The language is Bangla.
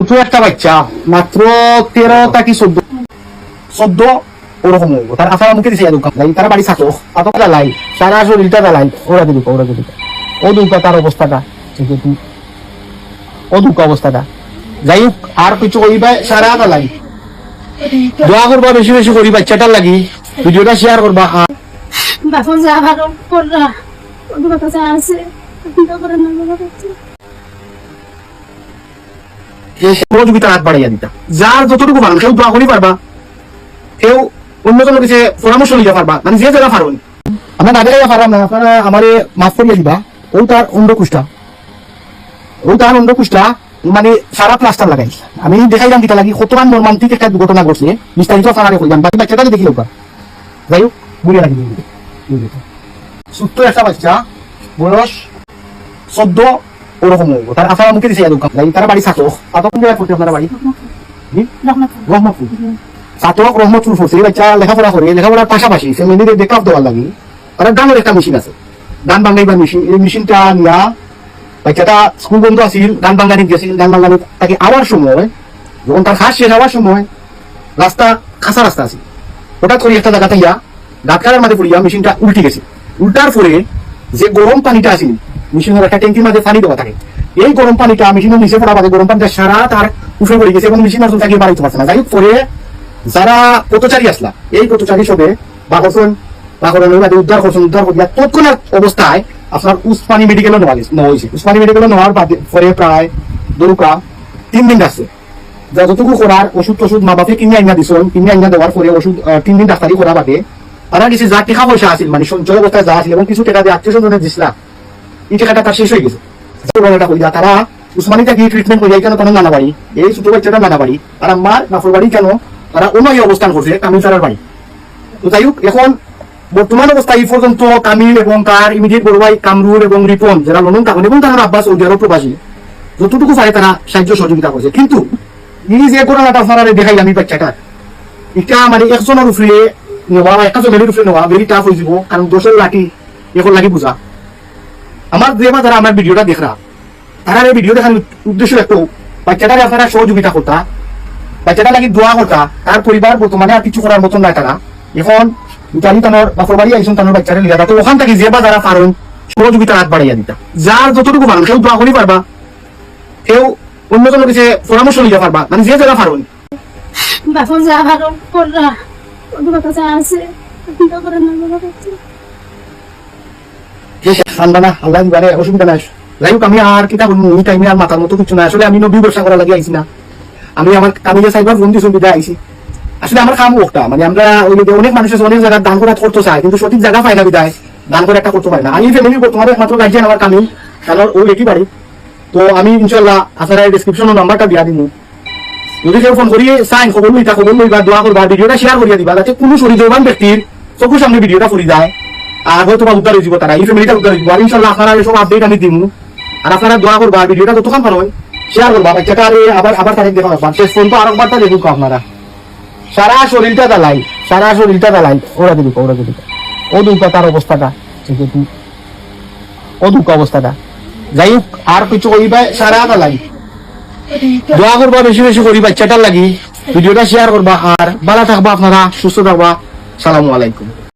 ছোট একটা বাচ্চা মাত্র 13 কি 14 ওরকম হইব। তার আফার মুখে দিছে দোকান লাই, তার বাড়ি ছাতো আতো লাই, সারা শরীরটা লাই, ওরা দিল ও দুঃখা তার অবস্থাটা ও দুঃখ অবস্থাটা। যাই হোক, আর কিছু কইবা সারা লাই দোয়া করবা, বেশি বেশি করি বাচ্চাটার লাগি, ভিডিওটা শেয়ার করবা। আর সহযোগিতা হাত বাড়াইয়া দিতা, যার যতটুকু পারো কেউ দোয়া করি পারবা, কেউ অন্যজনের কাছে পরামর্শ নিতে পারবা, মানে যে যারা পারো। আমরা না দেখাইয়া পারলাম না, আপনারা আমারে মাফ করিয়া দিবা। ওই তার অন্ডকুষ্টা মানে সারা প্লাস্টার লাগাই। আমি দেখাইলাম কিতা লাগি কতটা মর্মান্তিক একটা দুর্ঘটনা ঘটছে, বিস্তারিত আপনারা কইলাম। বাকি বাচ্চাটাকে দেখি লোকা, যাই হোক বুড়িয়া লাগি ছোট্ট একটা বাচ্চা, বয়স 14 ওরকম হইব। তার আফার মুখে দিছে দোকান লাই, তার বাড়ি ছাতো আতো কোন জায়গায় পড়ছে আপনার বাড়ি? রহমতপুর। ছাতক রহমতপুর পড়ছে। এই বাচ্চা লেখাপড়া করে, লেখাপড়ার পাশাপাশি ফ্যামিলির বেকআপ দেওয়ার লাগি তারা গানের একটা মেশিন আছে, গান বাংলাইবার মেশিন। এই মেশিনটা নিয়া বাচ্চাটা স্কুল বন্ধ আছিল, গান বাংলানি গেছিল। গান বাংলানি তাকে আওয়ার সময়, যখন তার খাস শেষ হওয়ার সময়, রাস্তা খাসা রাস্তা আছে, হঠাৎ করে একটা জায়গাতে ইয়া গাতকারের মাঝে পড়িয়া মেশিনটা উল্টে গেছে। উল্টার পরে যে গরম পানিটা আছিল, মেশিনের একটা ট্যাঙ্কির মাঝে পানি দেওয়া থাকে, এই গরম পানিটা মেশিনের নিচে পড়া বাদে গরম পানিটা সারা তার উঠে পড়ে গেছে এবং মেশিন আসলে তাকে বাড়াইতে পারছে না। যাই হোক, পরে যারা পথচারী আসলা, এই পথচারী সবে উদ্ধার করিয়া তৎক্ষণাৎ অবস্থায় আপনার উসমানী মেডিকেলও নেওয়া হয়েছে। উসমানী মেডিকেলও নেওয়ার পরে প্রায় দরুকা 3 দিন আসছে। যতটুকু করার ওষুধ মা বাপে কিনে আইনা দিচ্ছেন, কিনে আইনা দেওয়ার পরে ওষুধ 3 দিন ডাক্তারি করা বাদে তারা কিছু যা টাকা পয়সা আছিল, মানে সঞ্চয় অবস্থায় যা আছিল এবং কিছু টাকা দিয়ে আত্মীয় স্বজনের দিছিলা, এই টাকাটা তার শেষ হয়ে গেছে। তারা উসমানীটা গিয়ে ট্রিটমেন্ট করিয়া কেন কোনো নানা বাড়ি, এই ছোট বাচ্চাটা নানা বাড়ি, আর আমার নাফর বাড়ি কেন তারা অন্য অবস্থান করছে কামিল সারার বাড়ি। তো যাই হোক, এখন বর্তমান অবস্থায় এই পর্যন্ত কামিল এবং তার ইমিডিয়েট বড় ভাই কামরুল এবং রিপন, যারা লন্ডন থাকেন এবং তারা আব্বাস সৌদি আরব প্রবাসী, যতটুকু পারে তারা সাহায্য সহযোগিতা করছে। কিন্তু এই যে ঘটনাটা আপনারা দেখাইলাম এই বাচ্চাটার, এটা মানে একজনের উপরে নেওয়া, একটা জনের উপরে নেওয়া ভেরি টাফ হয়ে যাব। কারণ দোষের লাঠি এখন লাগি বুঝা। আমার যেবা যারা আমার ভিডিওটা দেখরা, তারা এই ভিডিও দেখার উদ্দেশ্য একটু বাচ্চাটাকে আপনারা সহযোগিতা করতা, বাচ্চাটা লাগি দোয়া করতা। তার পরিবার বর্তমানে আর কিছু করার মতন নাই। তারা এখন জানি তানোর বাপর বাড়ি আইসুন, তানোর বাচ্চাটা লিয়া তো ওখান থেকে যে বা যারা পারেন সহযোগিতা হাত বাড়াইয়া দিতা, যার যতটুকু পারেন কেউ দোয়া করি পারবা, কেউ অন্যজনের কাছে পরামর্শ নিতে পারবা, মানে যে যারা পারেন। অসুবিধা নাই। যাই হোক, আমি আর কিতা বলবো, এই টাইমে আর মাথার মতো কিছু না। আসলে আমি নবী ব্যবসা করা লাগে আইসি না, আমি আমার কামিলে সাইবার বন্ধু সুবিধা আইসি। আসলে আমার কাম ওটা, মানে আমরা ওই অনেক মানুষের অনেক জায়গায় দান করা করতে চায়, কিন্তু সঠিক জায়গা পায় না, বিদায় দান করে একটা করতে পারে না। আমি ফ্যামিলি তোমাদের একমাত্র গার্জিয়ান আমার কামিল, কারণ ওই একই বাড়ি। তো আমি ইনশাল্লাহ আপনারা ডিসক্রিপশনের নাম্বারটা দিয়া দিব, যদি কেউ ফোন করিয়ে চাই খবর লইতা, খবর লইবা, দোয়া করবা, ভিডিওটা শেয়ার করিয়া দিবা, যাতে কোনো শরীরবান ব্যক্তির চোখের সামনে ভিডিওটা ফুরি যায়, আর হয়তো বা উদ্ধার হয়ে যাব, তারা এই ফ্যামিলিটা উদ্ধার হয়ে যাব। আর ইনশাল্লাহ আপনারা এসব আপডেট আমি দিব, আর আপনারা দোয়া করবা, ভিডিওটা যতক্ষণ পারো শেয়ার করবা। বাচ্চাটা আবার তারিখ দেখা পাবা, ফোন তো আরেকবার দেখুক আপনারা। সারা শরীরটা দালাই, ওরা দিল ও দুঃখ তার অবস্থাটা, ও দুঃখ অবস্থাটা। যাই হোক, আর কিছু কইবা সারা দালাই দোয়া করবা, বেশি বেশি করি বাচ্চাটার লাগি, ভিডিওটা শেয়ার করবা। আর ভালো থাকবা আপনারা, সুস্থ থাকবা। সালামু আলাইকুম।